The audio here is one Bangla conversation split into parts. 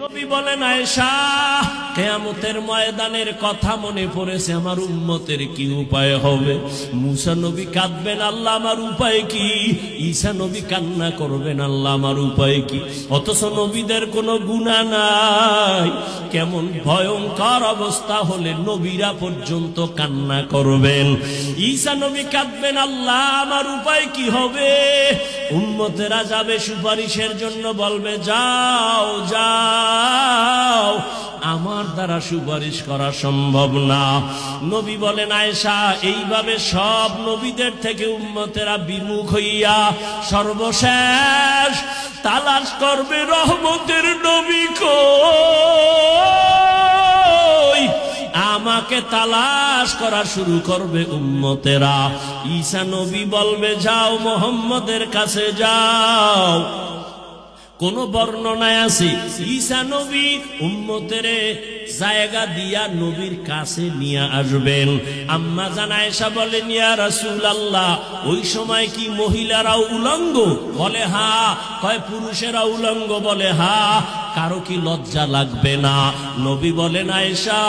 নবী বলেন, আয়েশা, কিয়ামতের ময়দানের কথা মনে পড়েছে, আমার উম্মতের কি উপায় হবে? মুসা নবী কাঁদবেন, আল্লাহ আমার উপায় কি? ঈসা নবী কান্না করবেন, আল্লাহ আমার উপায় কি? অথচ নবীদের কোনো গুনাহ নাই। কেমন ভয়ঙ্কর অবস্থা হলে নবীরা পর্যন্ত কান্না করবেন। ঈসা নবী কাঁদবেন, আল্লাহ আমার উপায় কি হবে? উম্মতেরা যাবে সুপারিশের জন্য, বলবে যাও যাও, আমার দ্বারা সুপারিশ করা সম্ভব না। নবী বলেন, আয়েশা, এইভাবে সব নবীদের থেকে উম্মতেরা বিমুখ হইয়া সর্বশেষ তালাশ করবে রহমতের নবী কই। আমাকে তালাশ করা শুরু করবে উম্মতেরা। ঈসা নবী বলবে, যাও মুহাম্মদের কাছে যাও। কোন বর্ণনায় আছে ঈসা নবী উম্মতের জায়গা দিয়া নবীর কাছে নিয়ে আসবেন। আম্মা জান আয়েশা বলেন, ইয়া রাসূলুল্লাহ, ওই সময় কি মহিলারা উলঙ্গ? বলে হা। কয় পুরুষেরা উলঙ্গ? বলে হা। কারো কি লজ্জা লাগবে না? নবী বলেন, আয়েশা,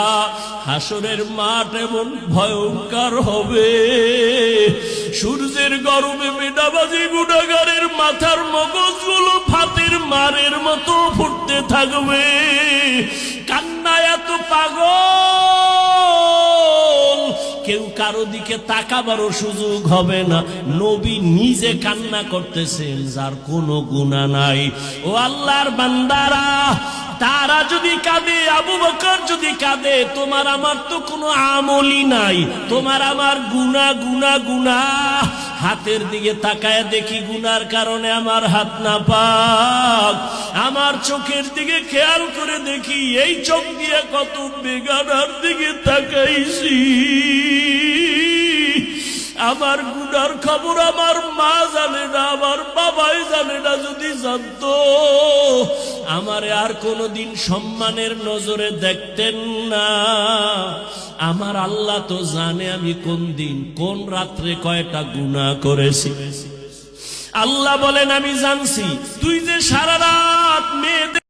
হাসরের মাঠ এমন ভয়ঙ্কর হবে, সূর্যের গরমে বেদাবাজি গুনাহগারের মাথার মগজগুলো ফাতের মারের মতো ফুটতে থাকবে। কান্নায় এত পাগল, কেউ কারো দিকে তাকাবারও সুযোগ হবে না। নবী নিজে কান্না করতেছেন, যার কোনো গুনাহ নাই। ও আল্লাহর বান্দারা, তারা যদি কাঁদে, আবু বকর যদি কাঁদে, তোমার আমার তো কোনো আমলই নাই। তোমার আমার গুনাহ গুনাহ গুনাহ। হাতের দিকে তাকায় দেখি গুনার কারণে আমার হাত নাপাক। আমার চোখের দিকে খেয়াল করে দেখি এই চোখ দিয়ে কত বেগানার দিকে তাকাইছি। আমার গুনার খবর আমার মা জানে না, আমার বাবাই জানে না। যদি জানতো, আমারে আর কোনদিন সম্মানের নজরে দেখতেন না। আমার আল্লাহ তো জানে আমি কোন দিন কোন রাত্রে কয়টা গুনাহ করেছি। আল্লাহ বলেন, আমি জানছি তুই যে সারা রাত মেয়েদের